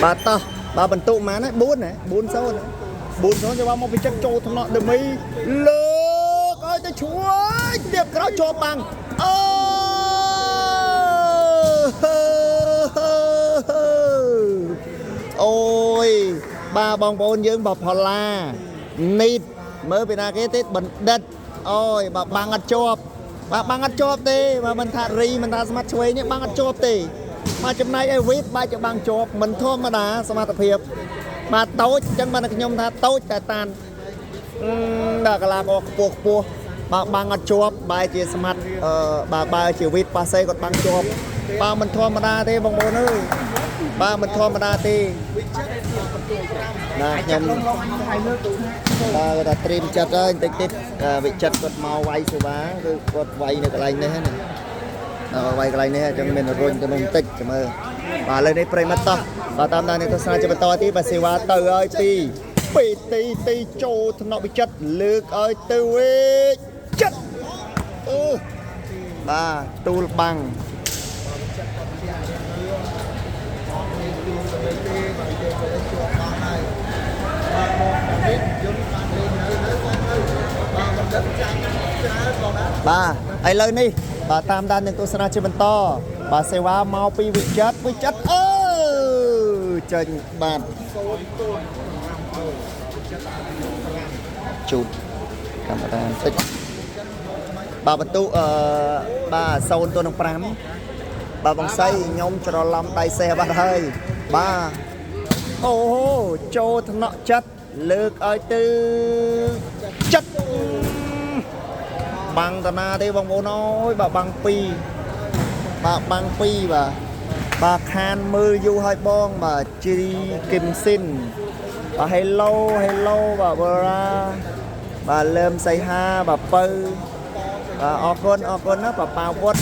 bà to bà bần tụ má này bốn số cho bà một cái chất trâu thằng nọ được mấy lơ coi tôi chúa tiệp cái cho bằng ôi ba bong bồn dương bọc họ la nít mới bị na cái tết bẩn đất ôi bà băng ăn chộp bà băng ăn chộp đi mà mình thà ri mình thà smart chơi nhé băng ăn chộp đi mà trong này ai viết ba cho băng chộp mình thua mà đã smart tập hiệp mà tối chẳng mà được nhom tha tốiแต่tàn đã cả là có buộc bà băng ăn chộp bài chỉ smart bà chỉ viết ba xây còn băng chộp ba mình thua mà đã thế bong bồn ơi ba mình thua mà đã thì nè nhom người ta trim chặt ơi tích bị chặt cột màu quay số bá cột quay này cái này hết này quay cái này cho mình rồi cho mình tích cho mơ và lên đây prey mất to và tam đàn này tôi sang cho mình to tí và xì qua từ ơi tí bị tí trâu nó bị chặt lược ơi từ chặt ba tu bằng bà ai lên đi bà tam đan nên tôi sẽ ra chơi bên to bà sẽ qua mau pi vị chất chân bàn chụt camera tích bà bật tụ bà sâu tôi nông pram bà bằng xây nhôm cho làm tay xe bà hơi bà ô châu thằng nọ chất lược ơi tư chất bằng tà na thế bông bố nói bà bằng pi bà khan mưa du hai bon bà chi kim xin bà hello bà bra bà lơm say ha bà pơ bà orgon đó bà pa vót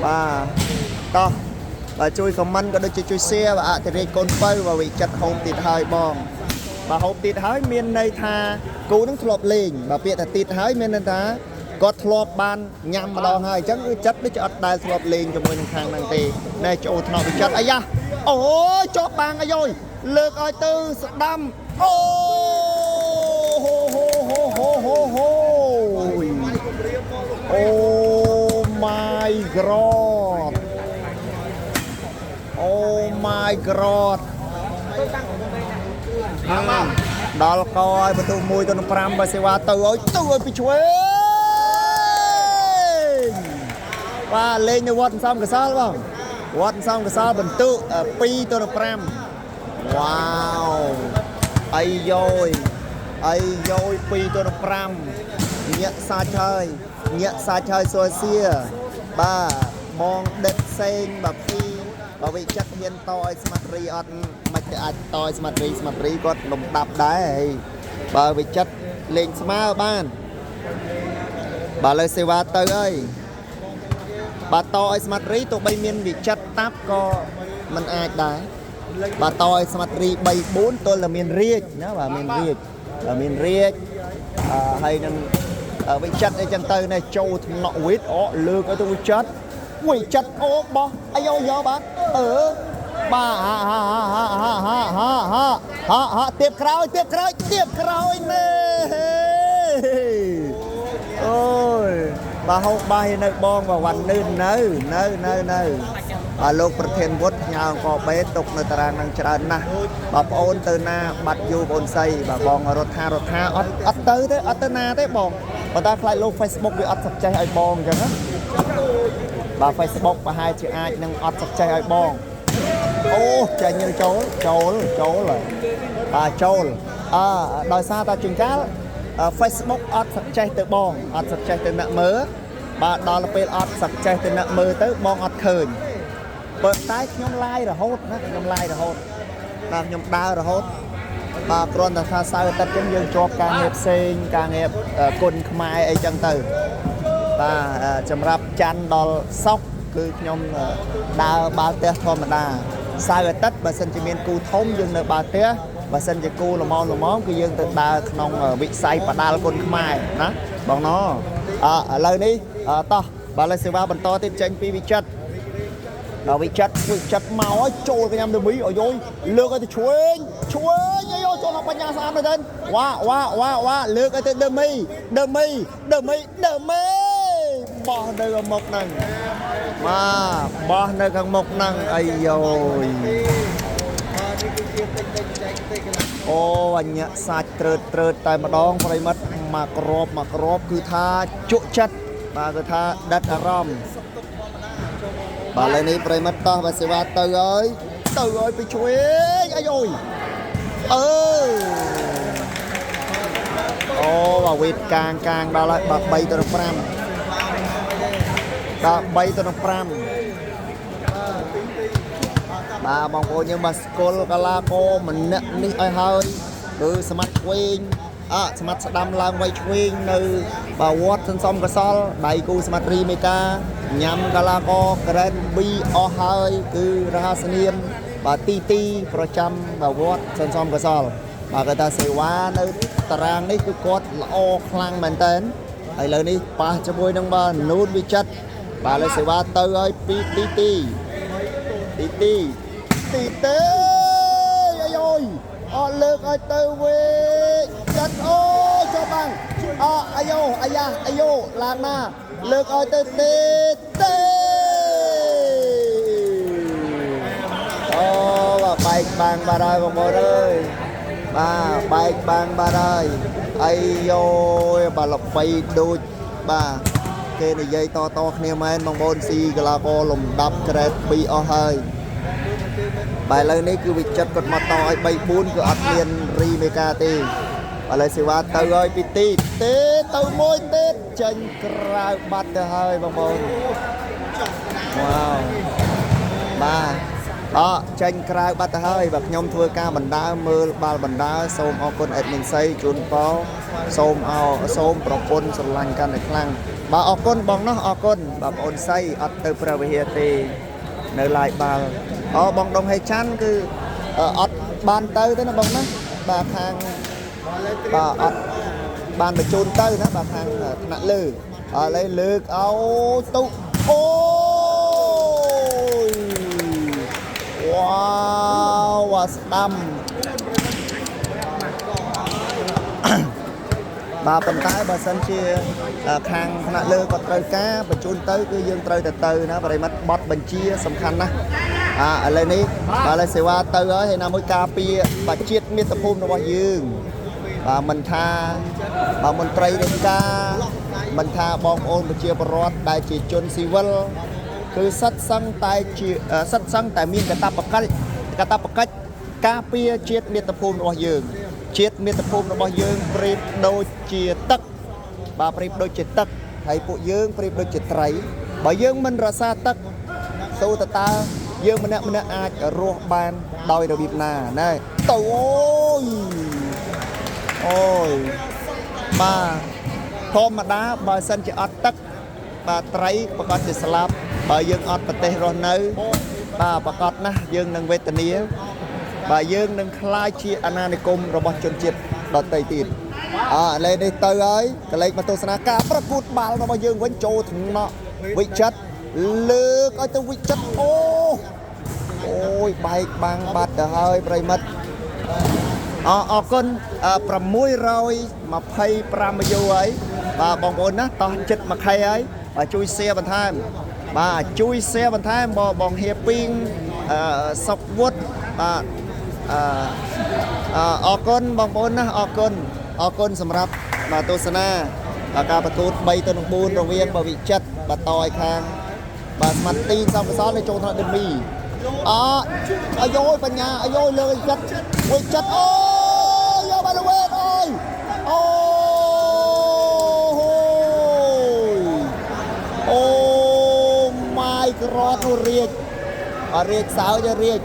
bà to bà chui comment có đôi chui xe bà thì đây con pơ và bị chặt hôn tịt hai bon bà hộp tịt hái miền này tha cú nó thọp lên bà biết là tịt hái miền này ta có thọp ban nhằm mà đo hai chắc chất để cho đai thọp lên cho mình hàng năng tì này cho thọp bị chất ấy da ôi cho bang ấy rồi lược ơi tư đâm oh my god đó coi betul mui tôi pram và xe qua từ ơi bị chuối và lên như vót xong cái sao không vót xong cái sao bình tự pi tôi pram wow ai rồi pi tôi pram nhận xa chơi xua xia ba mong đất sen bà pi bà bị chắc hiên toi smart ri ọt mạchអាចតយស្មាត់រីគាត់លំដាប់ដែរបើវាចិត្តលេងស្មើបានបើលើសេវាទៅអើយបើតឲ្យស្មាត់រីទោះបីមានវាចិត្តតាប់ក៏មិនអាចដែរបើតឲ្យស្មាត់រី3 4ទល់តែមានរាជណាបាទមានរាជហើយនឹងវាចិត្តអីចឹងទៅនេះចូលថ្នាក់វិទ្យលើកឲ្យទៅវាចិត្តអូបោះអាយយកបាទbà tiếp khơi nè ôi bà hốt bay nơi bon và hoành nơi bà lụcประเทศวุฒิnhào có bé tục nơi ta đang chờ nè bà ôn từ na bắt du ôn xây bà bong rốt tha ắt tới na thế bong bà ta khai lục Facebook bị ắt sập chay ai bong chẳng á bà Facebook bà hai chị ai nâng ắt sập chay ai bong ô chạy như trốn đòi xa ta truyền cá Facebook ớt sạch chay từ bong ớt sạch chay từ nợ mớ bà đó là bên ớt sạch chay từ nợ mớ tới bong ớt khởi bật tay nhóm like rồi hốt làm nhóm đau rồi hốt bà còn là xa sao tất giống như cho ca nghiệp sinh ca nghiệp quân khmai ấy chân từ ta chấm rap chăn đo sóc cứ nhóm đau bao tê thôi mà đà sao tất bà xin chỉ miền cù thông dương nơi bà tía bà xin chỉ cù là món cứ dương từ đà nông bị say bà đà là con khmai đó bọn nó lời đi to bà lên xe ba bằng to tiếp tranh pi bị chất Và vị chất máu ấy trôi cái nhằm từ Mỹ ở dối lược ở từ chuên ấy cho nó bánh nhà xa rồi tên wow lược ở từ đơ mi bỏ nơi gần một nằng mà bỏ nơi gần một nằng ấy rồi ô anh nhá sạch trượt tại mà đong phải mất mà crop cứ tha chỗ chất và cứ tha đất rom bà lên đi phải mất to và sẽ vào từ ơi bị chuối ai rồi ô và vịt càng đó lại bạc bay từ pram đã bay từ pram bà bong cô nhưng mà school kala cô mình đi ai hơi cứ smart queen smart đam lang quay queen nơi bà wat thân xong cái sol đầy cô smart remeka nhằm kala cô kren bi o hơi cứ ra senium bà ti pro trăm bà wat thân xong cái sol bà người ta sẽ qua nơi tarang đấy cứ cốt là o khlang mình tên hay lời đi ba cho bôi nông ba nút bị chất bà lại sẽ qua từ ơi ti tê ai ơi lược ơi từ về chất ô cho bằng ai vô làm na lược ơi từ tê và bay bằng bà đời bằng bò ơi bà bay bằng bà đời ai vô bà lọc bay đôi bà cái này dây to nè men bằng bồn xì là cô lùm đập cái bị o hơi bài lời này cứ bị chất cột mặt to ai bay buôn cứ ắt liền remeka tê và lời sự ba từ ơi pt tê từ môi tết chân cào bắt hơi bằng bồn wow ba đó chân cào bắt hơi bậc nhom thua ca mình đã mưa ba mình đã xôm ao con ẹt mình xây chun có xôm propon sờ lanh can để khăng bà ao con bong nó ao con bà ôn xây ắt từ pravihete nơi lại bà bong đông hay chán cứ ắt ban tới nó bong nó bà khang bà ắt ban bị chôn tới nó bà khang nặng lư lấy lược áo tụ ôi wow và đâm bà phần tay bà sân chia khang nặng lư còn trời cá bà chôn tới cứ dương trời từ nó và đây mất bọt bình chia sầm khăn á lên đi bà lên xe qua từ ấy thì nào mới cà pia bà chiết miết tập phun nó bao dương bà mình tha bà mình tray đến ca mình tha bong ôn một chia bọt đại chỉ chôn si vân cứ sắt xăng tại miền cái ta bậc cách cà pia chiết miết tập phun nó bao dương chiết miết tập phun nó bao dương prep đôi chia tắc bà prep đôi chia tắc thầy phụ dương prep đôi chia tray bà dương mình ra xa tắc tu ta dương mình ai ruột ban đôi đầu bịp nà này ôi bà hôm mà đá bà sân chỉ ọt tắc bà trái bà con chỉ slap bà dương ọt bà tê rồi nơi bà con ná dương nâng vết tình yêu bà dương nâng khai chia ananicum rồi bà chân chết đọt tây tiền lên đây tới ấy cái lấy mà tôi sẽ ca bà cút bà nó bà dương vẫn trô thằng nọ vị chất lược ơi tôi vị chất ôi bay băng bát hơi bay mất con mùi rồi mà phay pram vô ấy và bong bồn á to chích mà khay ấy và chui xe bàn tham và chui xe bàn tham bong hiệp pin sọc vuốt và con bong bồn á con sầm rập và tô sana và cả bát cút bay từ nông buôn rồi viên bảo vị chất và tỏi khang bà mặt tin xong cái xót lên trôn thằng đêm mì ai ơi bà nhà ai ơi lời chất ôi vô bà lưu quên ôi my god nó riêng sao cho riêng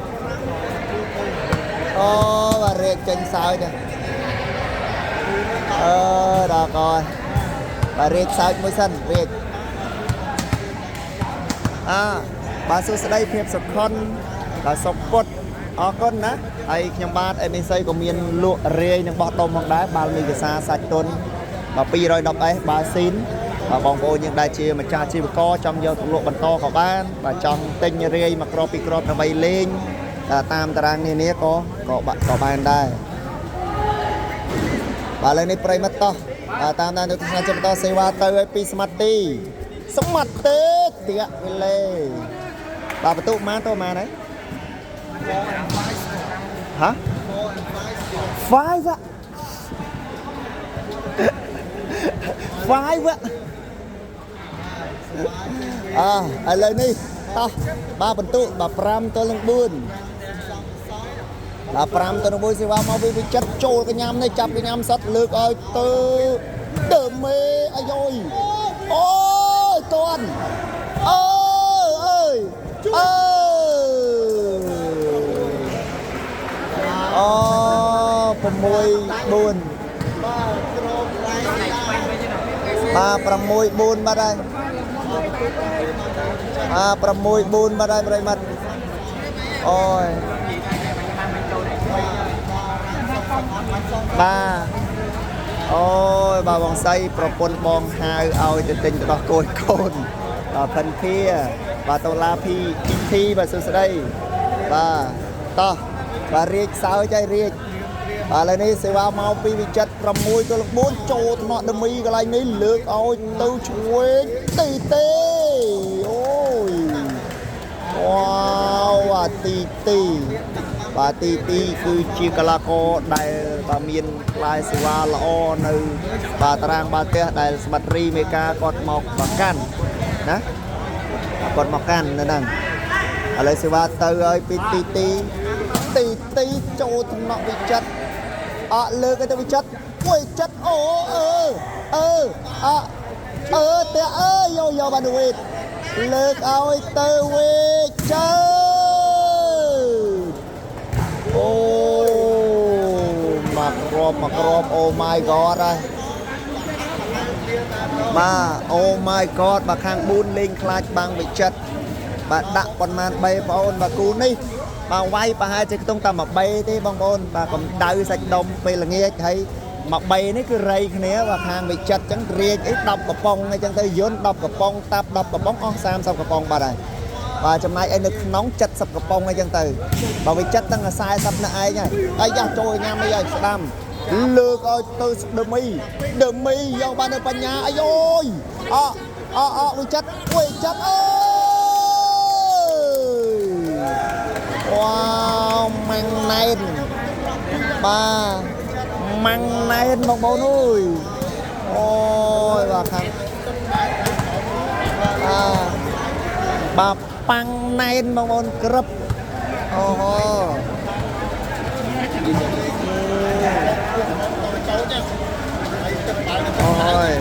bà riêng chân sao cho đó coi bà riêng sao mới sân riêng bà số đây phép sọc con là sọc cốt con ná ai nhầm bát em đi xây của miền lụa rê nhưng bọt đông bằng đá bà mình cái xa sạch tuần bà pi rồi đọc ấy bà xin បងប្អូនយើងដែរជាម្ចាស់ជីវករចង់យកទៅលក់បន្តក៏បានបាទចង់ទិញរាយមកក្របពីក្របដើម្បីលេងតាមតារាងនានាក៏បានដែរបាទឥឡូវនេះប្រិមិត្តតោះតាមដានទស្សនាចិត្តបន្តសេវាទៅឲ្យពីសមត្ថទីទៀតវិលេបាទបន្ទុកប៉ុន្មានទៅប៉ុន្មានហើយហ៎ 5 ឥឡូវនេះតោះបាទបន្ទុកបាទ5 ទល់នឹង 4បាទ5 ទល់នឹង 4សេវាមកវាចិត្តចូលកញ្ញាំនេះចាប់កញ្ញាំសតលើកឲ្យទៅដឺមេអាយយអូយតន់អើយអូ6 4បាទ6 4បាទហើយ6 4បាទហើយប្រិមត្តអូយបាទអូយបាទបងស្រីប្រពន្ធបងហៅឲ្យទៅទិញទៅដោះកូនផិនភាបាទតូឡាភីបាទសួស្ដីបាទតោះបាទរាជសើចឲ្យរាជឥឡូវនេះសេវាមកពីវិចិត្រ6 ទល់ 4ចូលថ្នាក់ដមីកន្លែងនេះលើកឲ្យទៅឆ្វេងទីអូយវ៉ាវទីគឺជាកីឡាករដែលបាទមានផ្លែសេវាល្អនៅបាទតារាងបាល់ទះដែលស្មាត់រីមេកាគាត់មកបកាន់ណាគាត់មកកាន់នៅហ្នឹងឥឡូវសេវាទៅឲ្យពីទីចូលថ្នាក់វិចិត្រលើកទៅវិចិត្រអូតែយោបានវេតលើកឲ្យទៅវិចិត្រអូមកក្របអូ my god ហើយបាទអូ my god បាទខាង4លេងខ្លាចបាំងវិចិត្របាទដាក់ប៉ុន្មាន3បងប្អូនបាទគូនេះបាទវាយប្រហែលជាខ្ទង់តែ1 3ទេបងប្អូនបាទកំដៅសាច់ដុំពេលល្ងាចហើយ1 3នេះគឺរៃគ្នាបាទខាងវិចិត្រអញ្ចឹងរាជអី10កំប៉ុងអញ្ចឹងទៅយន្ត10កំប៉ុងតាប់10កំប៉ុងអស់30កំប៉ុងបាត់ហើយបាទចំណាយឲ្យនៅក្នុង70កំប៉ុងអីចឹងទៅបើវិចិត្រទាំង40នាក់ឯងហើយយ៉ាចូលញ៉ាំអីឲ្យស្ដាំលើកឲ្យទៅដឺមីយកបាននៅបញ្ញាអាយយវិចិត្រអើយវ៉ាវម៉ាំងណែនបាទម៉ាំងណែនបងប្អូនអើយអូយបាទខាងបាទប៉ាំងណែនបងប្អូនក្រឹបអូហូអូយ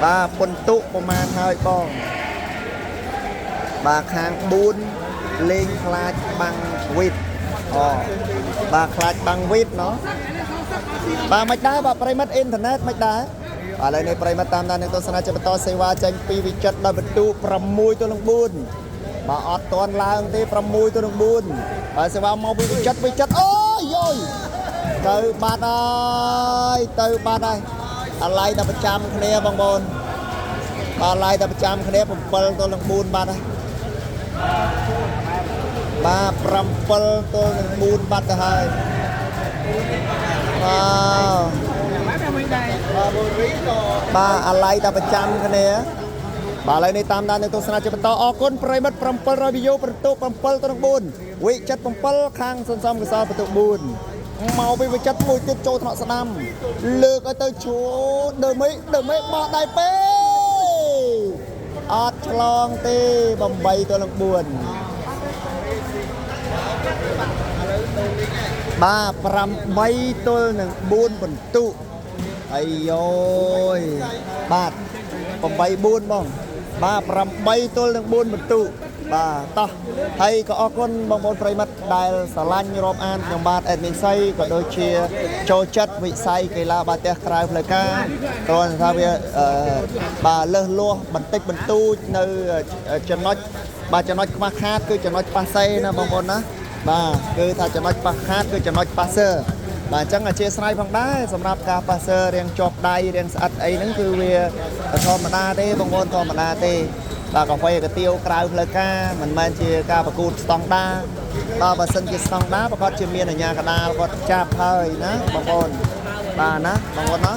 បាទពន្ទុប្រមាណហើយបងបាទខាង4លេងខ្លាចបាំងវិតបាទខ្លាចបាំងវិតណោះបាទមិនដែរបាទប្រិមិត្តអ៊ីនធឺណិតមិនដែរឥឡូវនេះប្រិមិត្តតាមដាននឹងទស្សនាជាបន្តសេវាចេញពីវិចិត្រដល់បន្ទុ6 ទល់នឹង 4បាទអត់ទាន់ឡើងទេ6 ទល់នឹង 4បាទសេវាមកពីវិចិត្រអូយយទៅបាត់ហើយអាឡ័យតែប្រចាំគ្នាបងប្អូនបាទឡាយតែប្រចាំគ្នា7 ទល់នឹង 4បាត់ហើយបាទ7 ទល់នឹង 4បាត់ទៅហើយបាទអាឡ័យតែប្រចាំគ្នាបាទឥឡូវនេះតាមដាននៅទស្សនាជាបន្តអរគុណប្រិមិត្ត700វីយូបន្ទុក7 ទល់នឹង 4វិចិត្រ7ខាងសន្សំកសលបន្ទុក4មកពីវិចិត្រមួយទៀតចូលថ្នាក់ស្ដាំលើកឲ្យទៅជួដឺមីបោះដៃពេអត់ឆ្លងទេ8 ទល់នឹង 4បាទ8 ទល់នឹង 4បន្ទុកអាយយបាទ8 4បងបាទ8 ទល់នឹង 4បន្ទុក បាទតោះហើយក៏អរគុណបងប្អូនប្រិមិត្តដែលស្រឡាញ់រាប់អានខ្ញុំបាទអេដមីនសីក៏ដូចជាចូលចិត្តវិស័យកីឡាបាល់ទះក្រៅផ្លូវការគ្រាន់តែថាវាបាទលើសលាស់បន្តិចបន្តួចនៅចំណុចបាទចំណុចខ្វះខាតគឺចំណុចប៉ាសេណាបងប្អូនណាបាទគឺថាចំណុចប៉ះខាតគឺចំណុចប៉ាសឺបាទអញ្ចឹងអធិស្ឋានផងដែរសម្រាប់ការប៉ាសឺរៀងជាប់ដៃរៀងស្អិតអីហ្នឹងគឺវាធម្មតាទេបងប្អូនធម្មតាទេបាទកាហ្វេកាទៀវក្រៅផ្លូវការមិនមែនជាការប្រកួតស្តង់ដាបាទបើសិនជាស្តង់ដាប្រកាសជាមានអាជ្ញាកណ្ដាលគាត់ចាប់ហើយណាបងប្អូនបាទណាបងប្អូនណា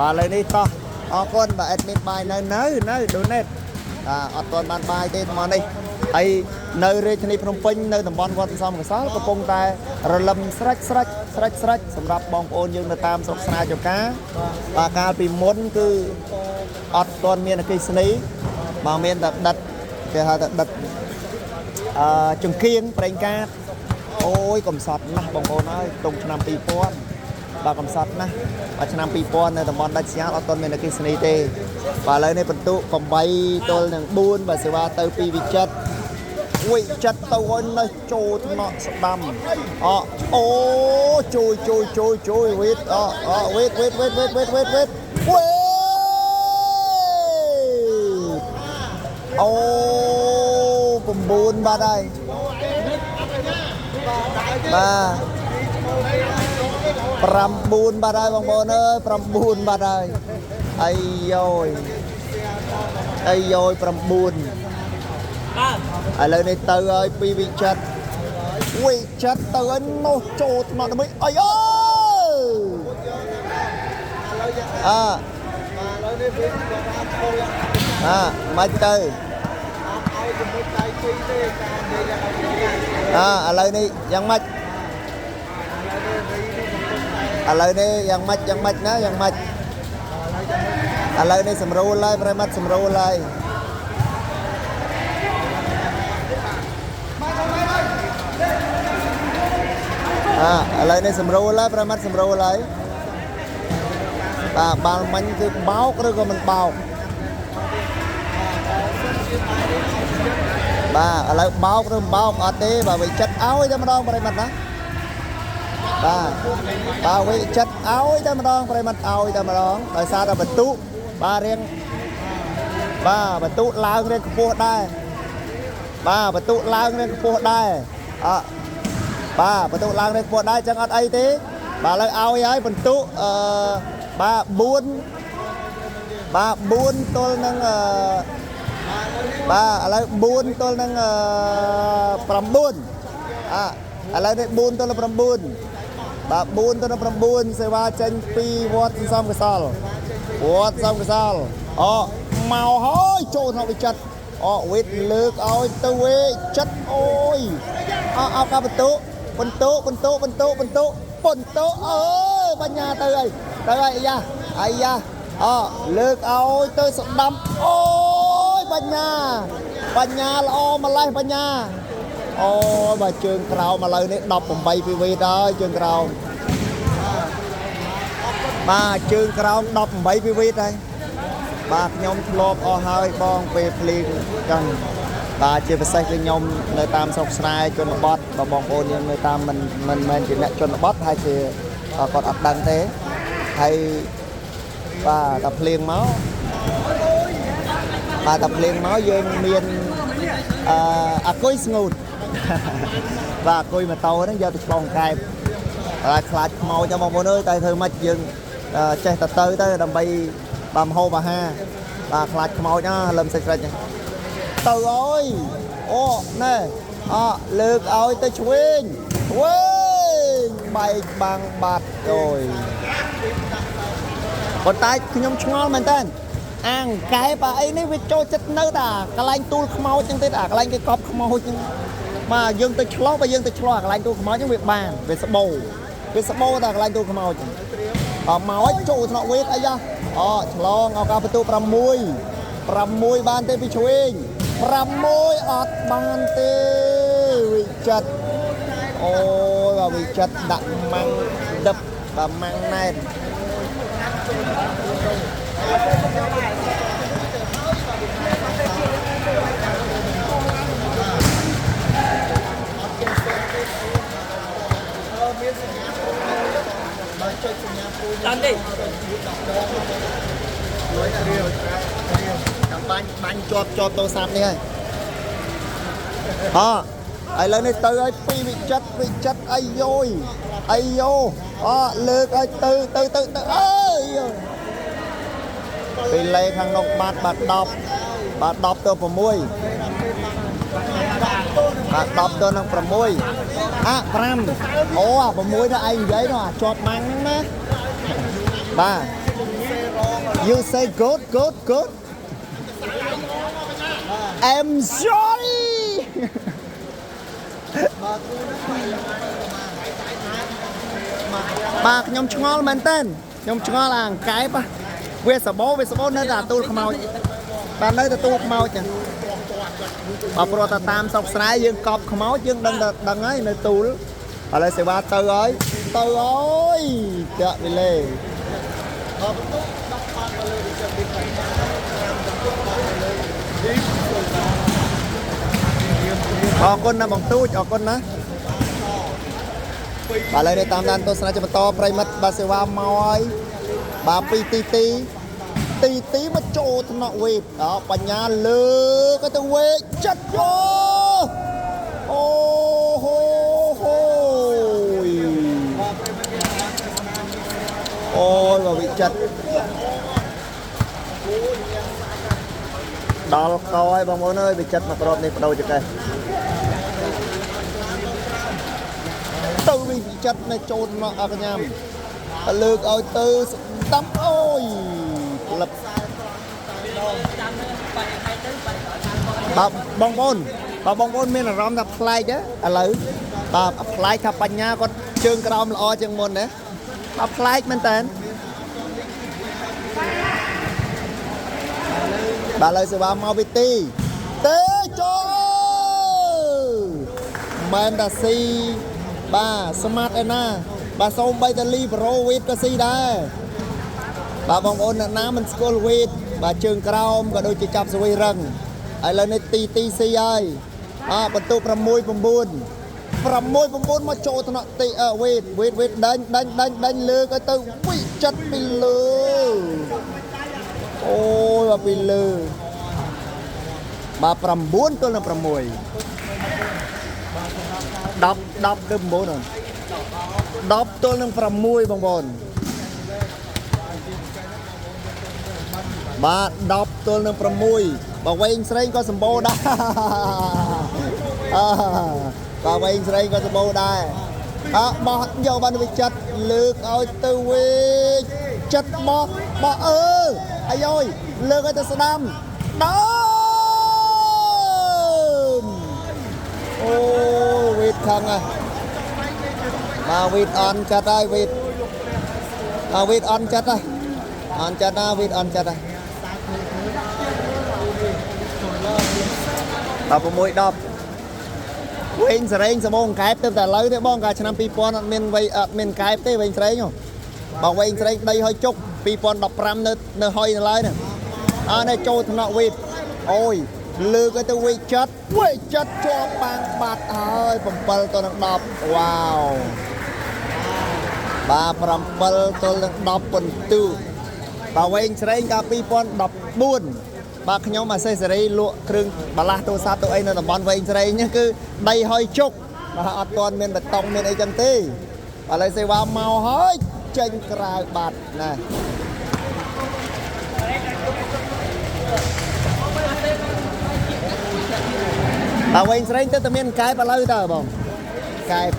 បាទឥឡូវនេះតោះអរគុណបាទ admin បាយនៅ donate អត់ទាន់បានបាយទេថ្មនេះហើយនៅរាជធានីភ្នំពេញនៅតំបន់វត្តសំកសលកំពុងតែរលឹមស្រេចសម្រាប់បងប្អូនយើងនៅតាមស្រុកស្នាចកាបាទកាលពីមុនគឺអត់ទាន់មានអគ្គិសនីមកមានតែដិតគេហៅថាដិតចង្គៀងប្រេងកាតអូយកំសត់ណាស់បងប្អូនអើយតុងឆ្នាំ2000បាទកំសត់ណាស់បាទឆ្នាំ2000នៅតំបន់ដាច់ស្ញាល់អត់ទាន់មានអគ្គិសនីទេបាទឥឡូវនេះបន្ទុក8ទល់នឹង4បាទសេវាទៅ2វិចិត្រទៅឲ្យនៅចូលថ្នាក់ស្ដាំអូជួយវេតវេតអូ9បាត់ហើយបាទ9បាត់ហើយបងប្អូនអើយ9បាត់ហើយអាយ9ឥឡូវនេះទៅហើយពីវិចិត្រទៅឲ្យនោះចូលថ្នាក់ដើម្បីអីអើមិនទៅឥឡូវនេះយ៉ាងម៉េចណាយ៉ាងម៉េចឥឡូវនេះសម្រួលហើយប្រិមត្តសម្រួលហើយឥឡូវនេះសម្រួលហើយប្រិមត្តសម្រួលហើយបាទបាល់មិញគឺបោកឬក៏មិនបោកបាទឥឡូវបោកឬមិនបោកអត់ទេបាទវិចិត្រឲ្យតែម្ដងប្រិមត្តណាបាទវិចិត្រឲ្យតែម្ដងប្រិមត្តឲ្យតែម្ដងដោយសារតែបន្ទុកបាទរៀងបាទបន្ទុកឡើងរៀងខ្ពស់ដែរបាទបន្ទុកឡើងរៀងខ្ពស់ដែរបាទបន្ទុកឡើងរៀងខ្ពស់ដែរអញ្ចឹងអត់អីទេបាទឥឡូវឲ្យហើយបន្ទុកបាទ4ទល់នឹងបាទឥឡូវ4ទល់នឹង9ឥឡូវនេះ4ទល់នឹង9បាទ4ទល់នឹង9សេវាចេញពីវត្តសំកសលមកហើយចូលក្នុងវិចិត្រវិទ្យលើកឲ្យទៅវិចិត្រអូយអោកាបន្ទុអើយបញ្ញាទៅហើយអាយ៉ាលើកឲ្យទៅស្ដាំអូយបញ្ញាល្អម្លេះបញ្ញាអូយបាទជើងក្រោមឥឡូវនេះ18ពីវេតហើយជើងក្រោមបាទជើងក្រោម18ពីវេតហើយបាទខ្ញុំធ្លាប់អស់ហើយបងពេលភ្លេងចឹងបាទជាពិសេសគឺខ្ញុំនៅតាមស្រុកស្រែជនបទបងប្អូនយើងនៅតាមមិនមែនជាអ្នកជនបទហើយជាគាត់អត់ដឹងទេហើយបាទតែភ្លេងមកយើងមានអាគុយស្ងួតបាទអាគុយម៉ូតូហ្នឹងយកទៅឆ្លងកែបហើយខ្លាចខ្មោចបងប្អូនអើយតែធ្វើម៉េចយើងចេះទៅដើម្បីបានហូបអាហារបាទខ្លាចខ្មោចលឹមសិចហ្នឹងទៅអើយអូណែលើកឲ្យទៅឆ្វេងបែកបាំងបាត់អូយប៉ុន្តែខ្ញុំឆ្ងល់មែនតើអាងកែបអីនេះវាចូលចិត្តនៅតែកន្លែងទូលខ្មោចហ្នឹងទេកន្លែងគេកប់ខ្មោចហ្នឹងបាទយើងទៅឆ្លោះកន្លែងទូលខ្មោចហ្នឹងវាបានវាស្បោតែកន្លែងទូលខ្មោចហ្នឹងមកចូលថ្នាក់វេតអីឆ្លងឱកាសបន្ទូ6បានទេពីឆ្វេង6អត់បានទេវិចិត្រអូយវិចិត្រដាក់ម៉ាំងដឹបម៉ាំងណែត Làm đi. Cầm bánh cho tô sạp đi ơi. Ai lên đây từ ơi phi vị chất ai vô lược ơi từ ơi vì lê thằng nông bát đọc tôi vào môi bát đọc tôi nông vào môi pram vào môi đó anh giấy đó chọp mắng á ba you say good I'm sorry bà nhóm chngolមែនតើខ្ញុំឆ្ងល់អាកែបវាសបោនៅតែទូលខ្មោចបាននៅតែទូលខ្មោចចឹងបើព្រោះតែតាមស្រុកស្រែយើងកប់ខ្មោចយើងដឹងហើយនៅទូលឥឡូវសេវាទៅហើយចាក់វាលេអរគុណណាបងទូចអរគុណណាបាទឥឡូវនេះតាមដានទស្សនាជាបន្តប្រិមិត្តបាទសេវាមកហើយបាទពីទីមកចូលថ្នាក់វេទបញ្ញាលើកទៅវេចិត្តយោអូហូអូយបាទវិចិត្រដល់កោហើយបងប្អូនអើយវិចិត្រមកក្របនេះបដូរចកេះទៅវិចិត្រនៅចូលមកអកញ្ញាលើកឲ្យទៅស្ដាប់អូយក្លឹបបាទបងប្អូនមានអារម្មណ៍ថាប្លែកទេឥឡូវបាទប្លែកថាបញ្ញាគាត់ជើងក្រោមល្អជាងមុនណាបាទប្លែកមែនតើបាទឥឡូវសេវាមកវិទីទេចូលមែនតាស៊ីបាទស្មាតឯណាបាទសូមបីតាលីប្រូវីតក៏ស៊ីដែរបាទបងប្អូនអ្នកណាមិនស្គាល់វីតបាទជើងក្រោមក៏ដូចជាចាប់ស្វីរឹងឥឡូវនេះទីស៊ីហើយបន្ទុក6 9មកចូលថ្នាក់ទីវីតដាច់លើកឲ្យទៅវិចិត្រពីលើអូយបាទពីលើបាទ9 ទល់នឹង 6 10 ទៅ9បាទ10 ទល់នឹង 6 បងប្អូនបាទ10 ទល់នឹង 6បើវែងស្រីក៏សម្បូរដែរបើវែងស្រីក៏សម្បូរដែរបោះយកបានវិចិត្រលើកឲ្យទៅវិញចិត្តបោះអាយយលើកឲ្យទៅស្ដាំដើមអូវីតខំហ่ะបាទវីតអន់ចិត្តហើយវីតអន់ចិត្តហើយអន់ចិត្តណាវីតអន់ចិត្តហើយ16 10វែងស្រេងសមងកែបទៅតែឥឡូវទេបងកាលឆ្នាំ2000អត់មានកែបទេវែងស្រេងបើវែងស្រេងដីហើយជុក2015នៅហុយនៅឡើយនេះនេះចូលថ្នាក់វីតអូយលើកទៅវិចិត្រជាប់បាំងបាត់ហើយ7 ទល់នឹង 10វ៉ាវបាទ7 ទល់នឹង 10 បន្ទុបើវែងស្រេងកាល2014បាទខ្ញុំអាសេសរីលក់គ្រឿងបាឡាស់ទូរស័ព្ទទៅអីនៅតំបន់វែងស្រេងនេះគឺដីហើយជុកបាទអត់ទាន់មានបេតុងមានអីចឹងទេឥឡូវសេវាមកហើយចេញក្រៅបាត់ណាបើវែងស្រេងទៅតែមានកែបឥឡូវតើបងកែប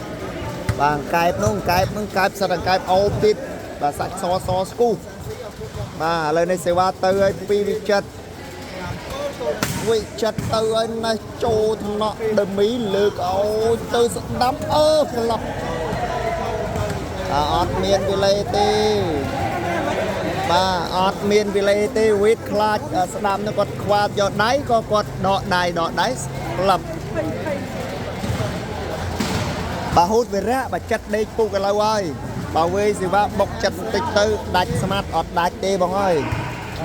បាទកែបនោះកែបសិតតែកែបអូពីតបាទសាច់សស្គូបាទឥឡូវនេះសេវាទៅឲ្យពីវិចិត្រទៅឲ្យណាស់ចូលថ្នាក់ដឺមីលើកឲ្យទៅស្ដាប់ក្លឹបអត់មានវិលេទេបាទអត់មានវិលេទេវីតខ្លាចស្ដាប់នោះគាត់ខ្វាបយកដៃក៏គាត់ដកដៃក្លឹបបាទហូតវិរៈបាទចិត្តដេកពុកឥឡូវហើយបើវេសេវាបុកចិត្តបន្តិចទៅដាច់ស្មាត់អត់ដាច់ទេបងអើយ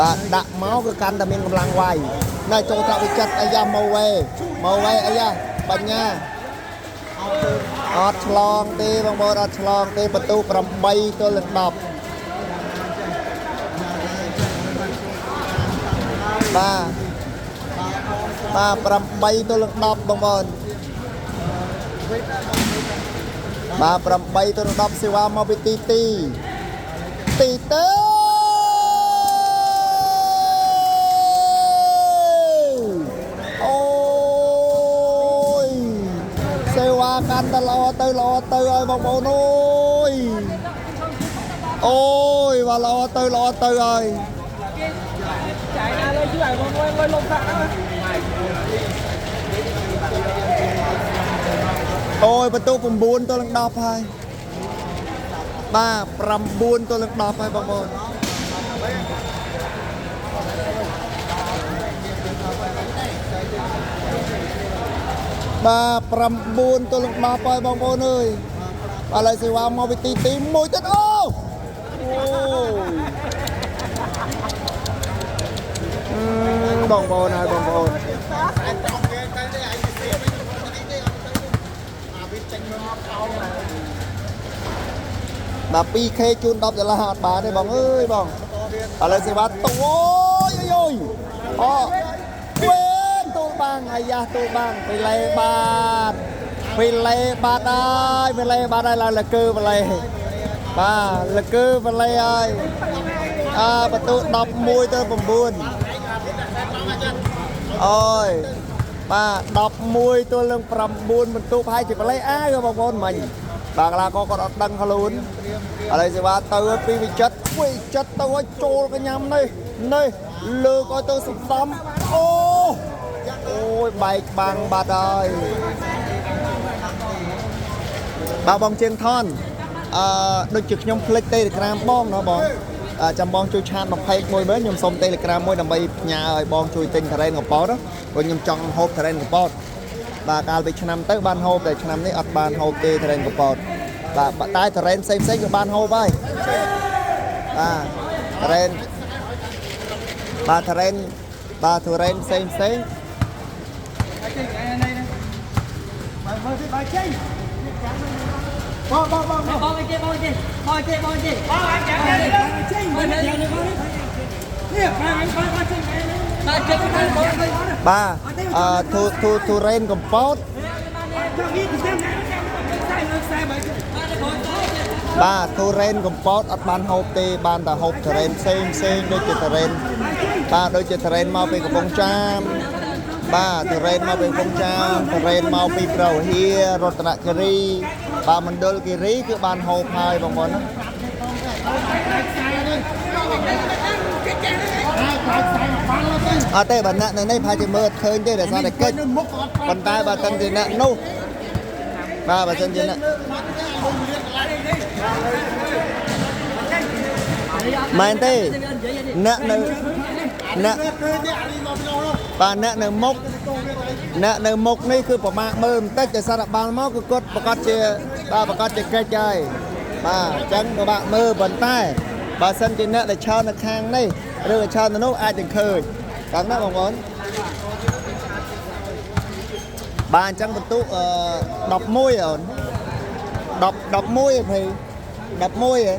បាទដាក់មកគឺកាន់តែមានកម្លាំងវាយនៅចូលថ្នាក់វិចិត្រអាយ៉ាមកវេអាយ៉ាបញ្ញា អត់ឆ្លងទេបងប្អូនអត់ឆ្លងទេបន្ទូ8ទល់នឹង10បាទ8ទល់នឹង10បងប្អូនបាទ8ទល់នឹង10សេវាមកពីទីទៅអូយសេវាកាន់តែល្អទៅហើយបងប្អូនអូយបាទល្អទៅហើយ chạy ra đây chứ này con lông phạt đó អូយបន្ទូ9ទល់នឹង10ហើយបាទ9ទល់នឹង10ហើយបងប្អូនបាទ9ទល់នឹង10ហើយបងប្អូនអើយឥឡូវសេវាមកពីទី1ទៀតអូបងប្អូនហើយបងប្អូនបាទ 2K ជូន$10អត់បានទេបងអើយបងឥឡូវសេវាតូអូយអូវេនទូលបាំងអាយ៉ាទូលបាំងពីលេបាទហើយឡើងលកើបលេបាទលកើបលេហើយបន្ទូ11ទៅ9អូយបាទ11ទល់នឹង9បន្ទូប្រហែលជាបលេបងប្អូនមិញបាទកន្លងគាត់អត់ដឹងខ្លួនឥឡូវសេវាទៅពីវិចិត្រទៅឲ្យចូលកញ្ញាំនេះលើកឲ្យទៅសំដំអូយបែកបាំងបាត់ហើយបាទបងជាងថនដូចជាខ្ញុំคลิก Telegram បងណាបងចាំបងជួយឆាត21មើលខ្ញុំសុំ Telegram មួយដើម្បីផ្ញើឲ្យបងជួយទិញ terrain កប៉ោតព្រោះខ្ញុំចង់ហូប terrain កប៉ោតបាទកាលពីឆ្នាំទៅបានហូបតែឆ្នាំនេះអត់បានហូបទេ terrain កប៉ោតបាទតែ terrain ផ្សេងក៏បានហូបហើយបាទ terrain ផ្សេងបាទទូរ៉េនកំពតបាទទូរ៉េនកំពតអត់បានហូបទេបានតែហូបទូរ៉េនផ្សេងដូចជាទូរ៉េនបាទដូចជាទូរ៉េនមកពីកំពង់ចាមបាទទូរ៉េនមកពីកំពង់ចាមទូរ៉េនមកពីប្រវហៀរតនគិរីបាទមណ្ឌលគិរីគឺបានហូបហើយបងប្អូនណាអត់ទេបើអ្នកនៅនេះប្រហែលជាមើលអត់ឃើញទេដោយសារតែកិច្ចប៉ុន្តែបើសិនជាអ្នកនោះបាទបើសិនជាអ្នកមែនទេអ្នកនៅមុខនេះគឺប្រមាថមើលបន្តិចតែសារបាល់មកគឺគាត់ប្រកាសជាកិច្ចហើយបាទអញ្ចឹងពិបាកមើលប៉ុន្តែបើសិនជាអ្នកដែលឆោតនៅខាងនេះឬឆោតនៅនោះអាចនឹងឃើញតាមណាបងប្អូនបាទអញ្ចឹងបន្ទុក11អូន11ហ៎11ហ៎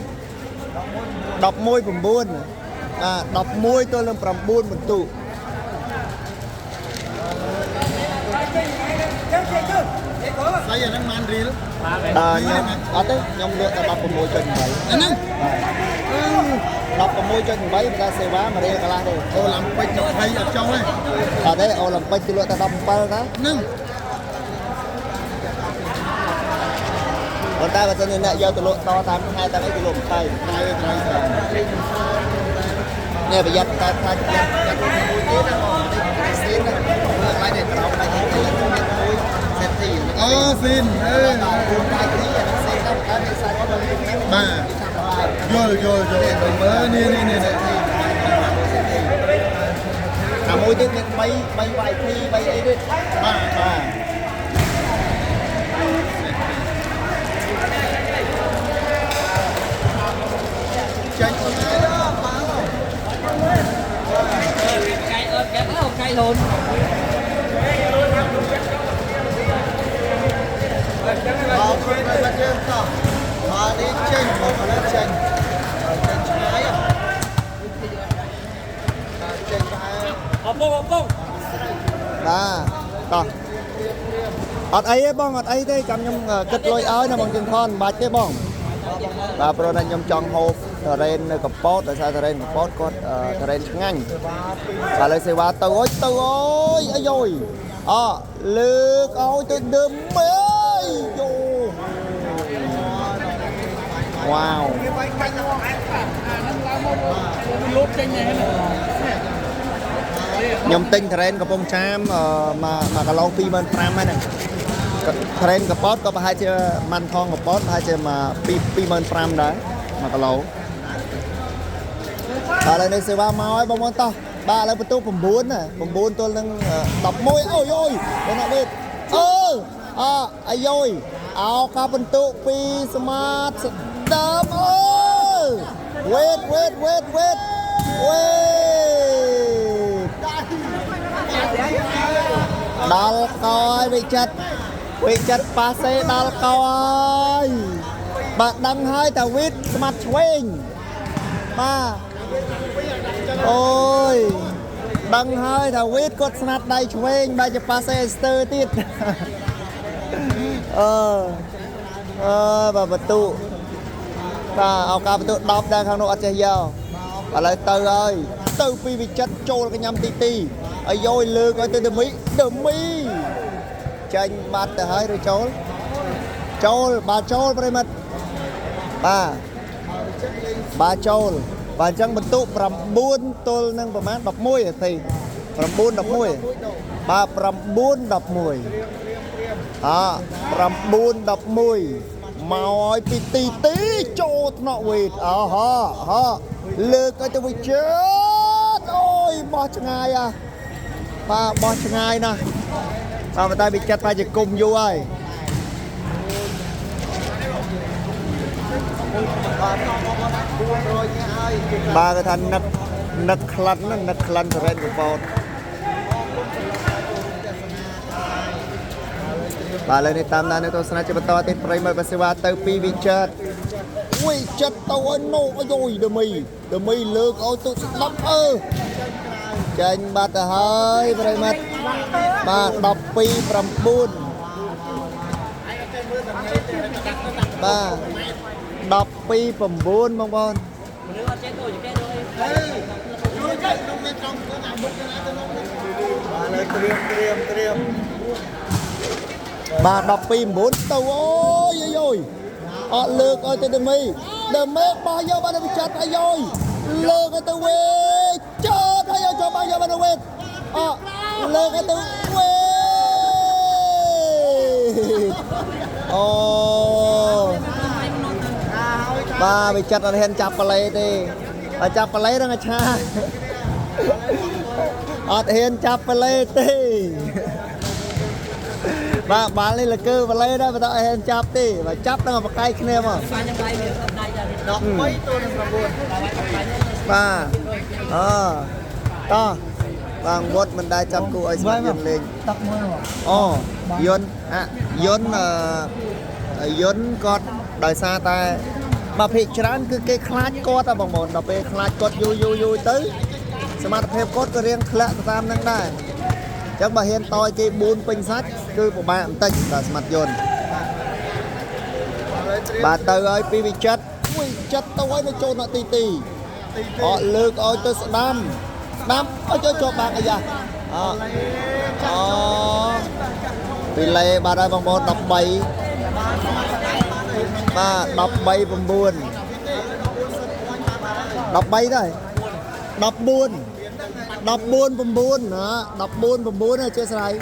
11 9 11ទល់នឹង9បន្ទុកស្អីអាហ្នឹងម៉ានរៀលខ្ញុំអត់ទេខ្ញុំលើកតែ 16.8 ហ្នឹង16.8 តែសេវា1រៀលកន្លះទេអូឡ িম্প ិក20អត់ចុះទេអត់ទេអូឡ িম্প ិកគឺលើកតែ 17 ណាហ្នឹងប៉ុន្តែបើសិនជាអ្នកយកទៅលក់តតាមខែតាមអីគឺលក់20ខែត្រូវនេះប្រយ័ត្នតែខ្លាចមួយទៀតណាបងស៊ីនណាខ្លាចតែក្រោមតែមួយសេតទីអូស៊ីនអើបាទយល់មើលនេះអាមួយទៀតមាន3វាយធី3អីទៀតបាទចាញ់ខ្លួនឯងកៃលូនអ bắt dương tỏ mà đi chênh một lần chênh chênh trái à chênh trái Opong đó tỏ ọt ấy bong ọt ấy thế cầm nhom kịch lôi ơi nè bằng chân thon bạch thế bong và pro nên nhom chọn hộp thờ ren cặp pot tại sao thờ ren cặp pot có thờ ren ngang và lấy xe qua từ ôi ấy rồi lược ôi tôi đơm mấy wow nhom tinh thờ ren cặp bông cham mà cả lâu phi bên pram ấy này thờ ren cặp pot có hai chơi man thong cặp pot hai chơi mà phi bên pram đấy mà cả lâu lại đây xe ba mau ấy bông to ba lấyประตูผมบุญน่ะผมบุญตัวนึงดับมวยโอ้ยเป็นอะไรไอ้ย่อยเอาคาประตูปีสมาร์ทดับเวทดัลคอยไปจัดปาเซดัลคอยบัดดังให้แต่วิทสมาร์ทเวงมาโอ้ยดังให้ถ้าวิทย์กดสนัดได้ช่วยใบจะปาเซสเตอร์ติดประตูเอาการประตูดอบได้ข้างนอกอาจจะยาวอะไรเตอร์เอ้ยเตอร์ปีวิจัดโจลกันยำตีไอ้ย่อยเลือกไอ้เตอร์เดมีจันบาดแต่ให้เลยโจลบาโจลไปมัดบาโจลบางจังบรรทุกปรับบุญตัวนึงประมาณดับมวยทีปรับบุญดับมวยปรับบุญดับมวยปรับบุญดับมวยมาอ้อยปีตีโจทย์นอเวทเลือกก็จะไปเจ็ดโอ้ยบอชงายบอชงายนะมาตายไปจัดไปจะกุมอยู่ไอ้ba cái thanh nấc khăn thờ ren của bột ba lên đi tam đàn tôi sẽ cho to tên primer và sewa từ pi vị chất tao anh nô rồi đờ mì lược ôi tôi lắm trên ba tờ hơi primer ba đọc pi pram bun ba đọc pi pram bun mong bon bà đọc phim 4 tàu ôi lược ơi tôi đừng mê bao nhiêu bà đã bị chặt ai rồi lược ơi tôi quê chết ai rồi cho bao nhiêu bà đã quê lược ơi tôi quê bà bị chặt ở hèn chạp bà lấy điจับปลาไหลดังชาเห็นจับปลาไหลตีบ้านนี่ละคือปลาไหลได้มาต้องเห็นจับตีมาจับตั้งแต่ปลาไก่ขึ้นเนี่ยมั้งดอกไม้ตัวนึงประมูลต่อบางวดมันได้จับกูไอ้สมัยยนเลยตักมือยนก็ได้ซาแต่มาพิจารณาคือเกคลาดกอดบางหมดเราไปคลาดกอดยูตื้อสมาร์ทเพย์กอดก็เรียงคละตามนั่งได้จังมาเห็นต่อยเกบูนเป็นซัดคือประมาณตั้งแต่สมัติยนบาเตอร์ไอปีวิจัดตัวไว้ในโจนตีเลือกเอาตัวดำเอาโจบางอะไรปีเล่บาได้บางบอลดับใบมาดับใบปมบุญดับใบได้ดับบุญปมบุญนะดับบุญปมบุญนะเจ้าสาย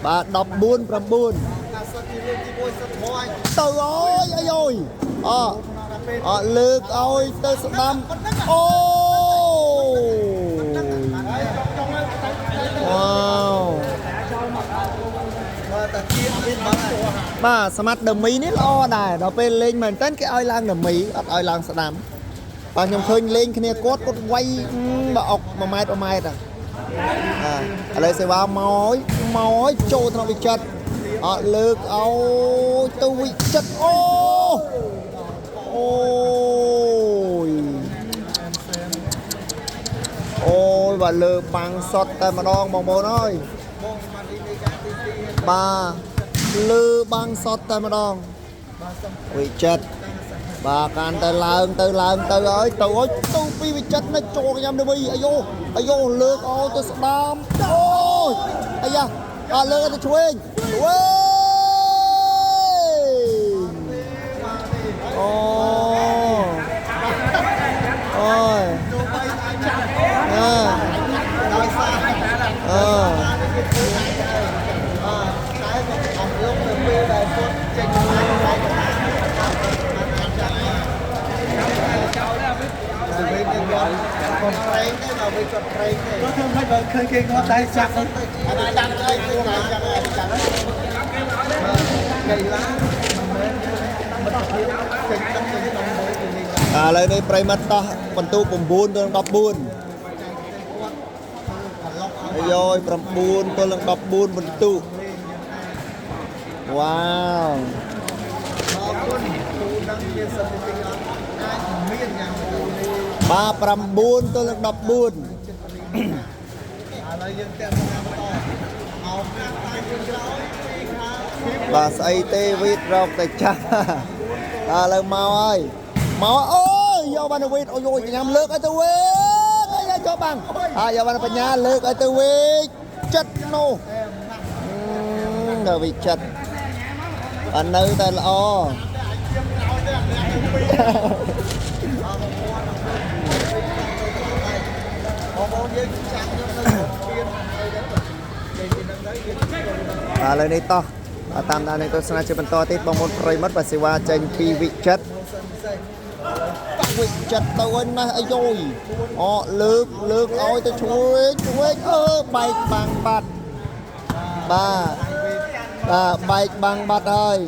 บาดับบุญปมบุญตัวโอ้ยเลือกเอาตัวสดำโอ้ว้าวมาสมัครเดมีนี่ล้อได้เราไปเล่นเหมือนเต้นcáiอ้อยลางเดมีอ้อยลางสนามบางยังเคยเล่นคะแนนกดไวมาออกมาไม้ต่างอะไรเสียว่าม้อยโจทย์เราไปจัดเลือกเอา ទៅវិចិត្រអូយបាទលើបាំងសតតែម្ដងបងប្អូនអើយបាទលើបាំងសតតែម្ដងវិចិត្របាទកាន់ទៅឡើងទៅហើយទៅពីវិចិត្រនេះចូលខ្ញុំទៅវិញអាយ៉ូលើកអោទៅស្ដាមអូយអាយ៉ាលើកទៅឆ្វេងអូយคนเตรงได้เราไปกดเตรงเลยก็ทำให้เราเคยเก่งเขาได้จับอะไรจับเลยตัวไหนจับไงล่ะเลยในปริมาณต่อบรรทุกปุ่มบูนตัวดับบูนย่อยประบูนตัวดับบูนบรรทุกว้าวมาประบูนตัวดับบูนบาสไอเตวิดเราแต่จ้าเลยมาไอ้มาโอ้ยยาวันวิดโอ้ยยำเลิกไอตัววิดไอ้เจ้าบังยาวันปัญญาเลิกไอตัววิดจัดโน่เดี๋ยววิจัดอันนี้แต่ละอ๋อเลยในต่อตามในตัวสนาจะเป็นต่อติดบางมดปริมัดปัสสาวะเจนปีวิจัดตัวนะไอ้โยยเลิกเอาจะช่วยใบบางบัดใบบางบัดเลย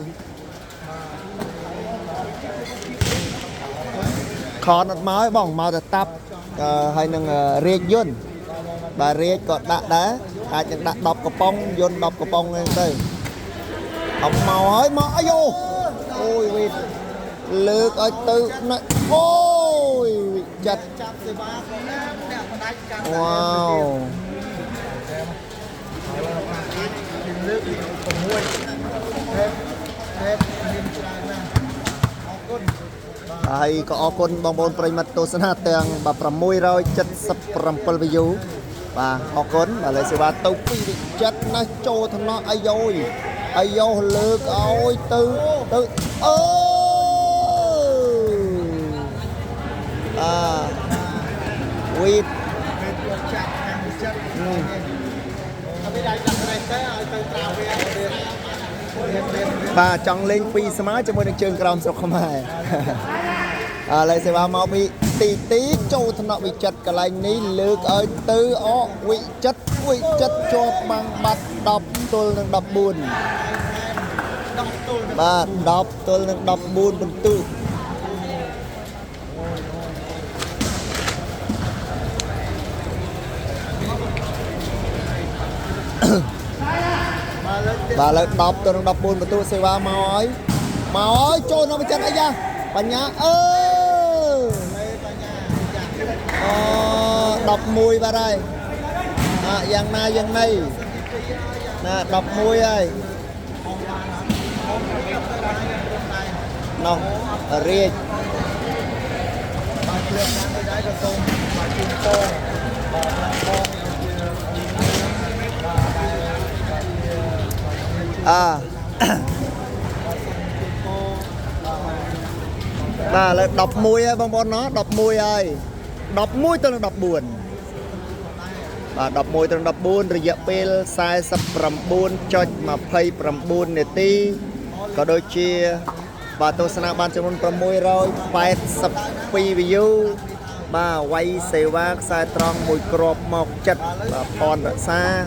ขอหนัดไม้บ้องมาแต่ตับให้หนึ่งเรียกย่นบาเรียกก็đãอาจจะดอกกระป๋องย่นดอกกระป๋องเลยเต้เอาเมาเฮ้ยมาอายุโอ้ยวิเลิกไอ้ตึกนะโอ้ยจัดว้าวไอ้ก็ออกคนบางบนปริมาณตัวสนาเตียงแบบประมุยเราจัดสับประมปลวิวvà họ cấn và lại sẽ ba tàu phi bị chất nó trôi thằng nó ai vô lực ôi từ quýt và chọn lên phi smart cho mỗi đường trường cầm sọc không hề lại sẽ ba mau bị tí châu thằng nọ bị chật cả lại ní lược ở tư vị chất cho bằng bát đọc tôi đang đọc buồn ba đọc tôi đang đọc buồn bằng tư bà lại đọc tôi đang đọc buồn bằng tư sẽ ba mau ơi châu nó bị chật ấy ra bà nhá đọc mùi vào đây dàn này nè đọc mùi ơi nó riêng là đọc mùi bông bông nó đọc mùi ơi đọc mùi tôi là đọc buồn và đọc mùi tôi là đọc buồn rồi dẹp bê sai sắp bầm buồn cho mà play bầm buồn này ti có đôi chia và tôi sẽ làm ban cho môn bầm mùi rồi phải sắp phi view mà quay xe vác sai tròn mùi crop mọc chật và còn ở xa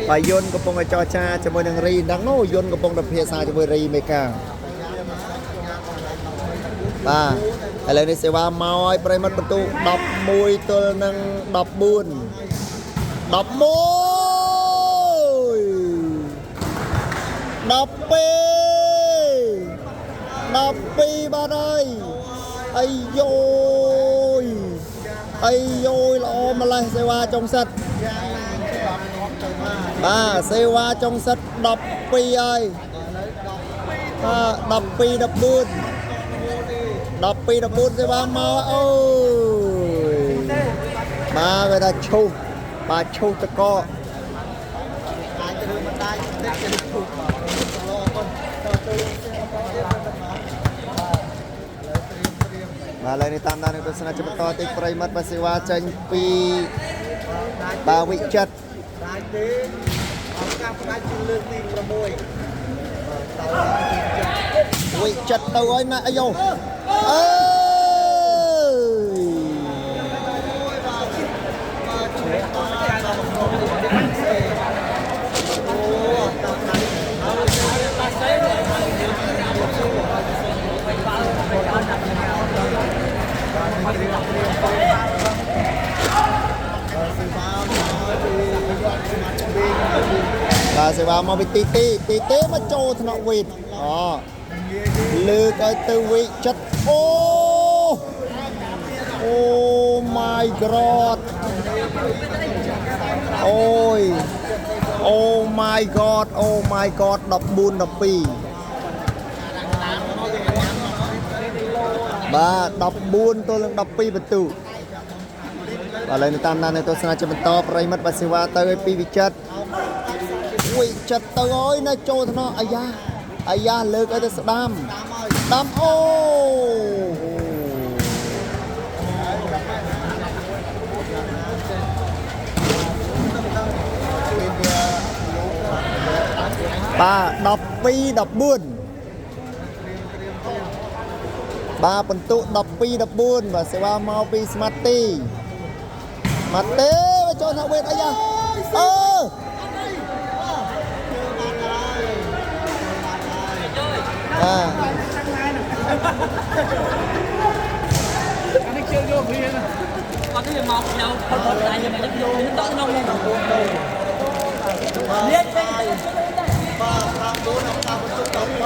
và yôn có bông cho cha cho môi đường ri đáng nô yôn có bông đập phía xa cho môi ri mê cả và lên đây sẽ vào mau ai pray mất tu đọc mùi tôi năng đọc buồn đọc môi đọc bê 12 បាទអើយអាយយអាយយល្អម្លេះសេវាចុងសិតបាទសេវាចុងសិត12ហើយ12 14សេវាមកអូយបាទវាថាឈូសបាទឈូសតកបាទឡើយនេះតាមដានទស្សនាជាបន្តតិចប្រិមិត្តបាទសេវាចេញពីបាទវិចិត្រអាចទេឱកាសផ្ដាច់ជាលើកទី6វិចិត្រទៅហើយម៉ាក់អាយ៉ូអើបាទសេវាមកពីទីមកចូលថ្នាក់វិទ្យលើកឲ្យទៅវិចិត្រអូ my god អូយ oh my god 14 12បាទ14ទល់នឹង12បន្ទូបាទឥឡូវនេះតាមដាននៅទស្សនាជាបន្តប្រិមិត្តបាទសេវាទៅឲ្យពីវិចិត្រទៅហើយនៅចូលថ្នាក់អាយ៉ាលើកឲ្យទៅស្ដាំអូបាទ12 14បាទបន្ទុ12 14បាទសេវាមកពីស្មាត់ទីចូលថ្នាក់វេទអាយ៉ានេះជឿយកគ្នាអត់ទេមកខ្ញុំផុតតែខ្ញុំយកយកទៅក្នុងនេះលៀនចេញបាទខាងដូនតាមបន្ទុកដល់3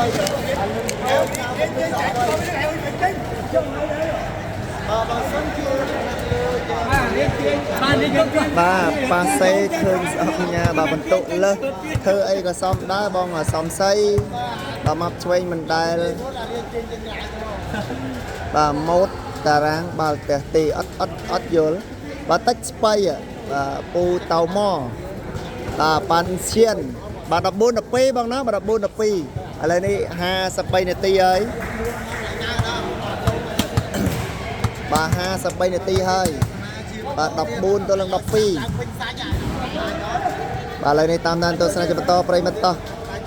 បាទប៉ាសេឃើញស្អប់ញ៉ាបាទបន្ទុកលើសធ្វើអីក៏សមដែរបងសំស័យដល់មកឆ្វេងមិនដែលបាទម៉ូតតារាងបាល់ផ្ទះទីអត់យល់បាទតិចស្បៃបាទពូតៅម៉បាទប៉ាន់ឈៀនបាទ14 12បងណាបាទ14 12ឥឡូវនេះ53នាទីហើយបាទ53នាទីហើយបាទ14ទល់នឹង12បាទឥឡូវនេះតាមដានទស្សនាជាបន្តប្រិមិត្តតោះ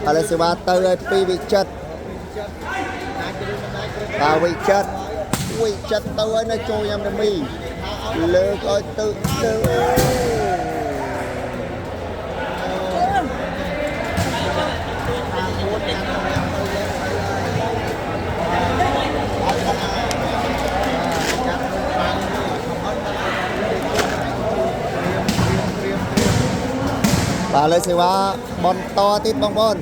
ឥឡូវសេវាទៅឲ្យពីវិចិត្របាទវិចិត្រទៅឲ្យនៅចូលយ៉ាំរមីលើកឲ្យទៅបាទលើសេវាបន្តទៀតបងប្អូន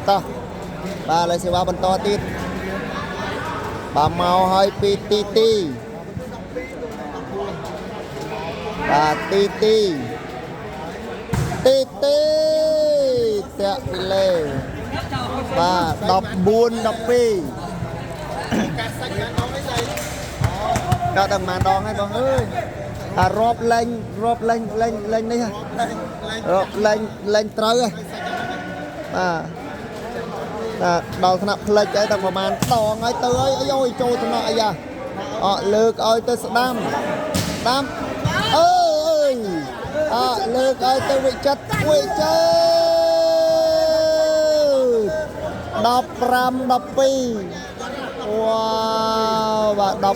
តោះបាទលើសេវាបន្តទៀតបាទមកឲ្យពីទីបាទទីតាក់ពីលេបាទ14 12ដល់ដល់ម៉ានដងហើយបងអើយរាប់លេងនេះរាប់លេងត្រូវហ៎បាទដល់ថ្នាក់ផ្លេចហើយដល់ប្រហែលដងហើយទៅហើយអាយចូលថ្នាក់អាយ៉ាលើកឲ្យទៅស្ដាំអើយលើកឲ្យទៅវិចិត្រ15 12វ៉ាវបាទ15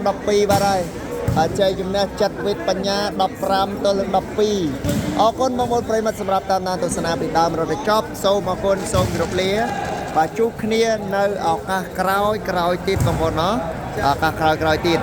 12បាទហើយជ័យជំនះចិត្តវិទ្យបញ្ញា15ទល់នឹង12អរគុណបងប្អូនប្រិមត្តសម្រាប់តាមដានទស្សនាពីដើមរហូតដល់ចប់សូមអរគុណសូមគោរពលាបាទជួបគ្នានៅឱកាសក្រោយទៀតបងប្អូនឱកាសក្រោយទៀត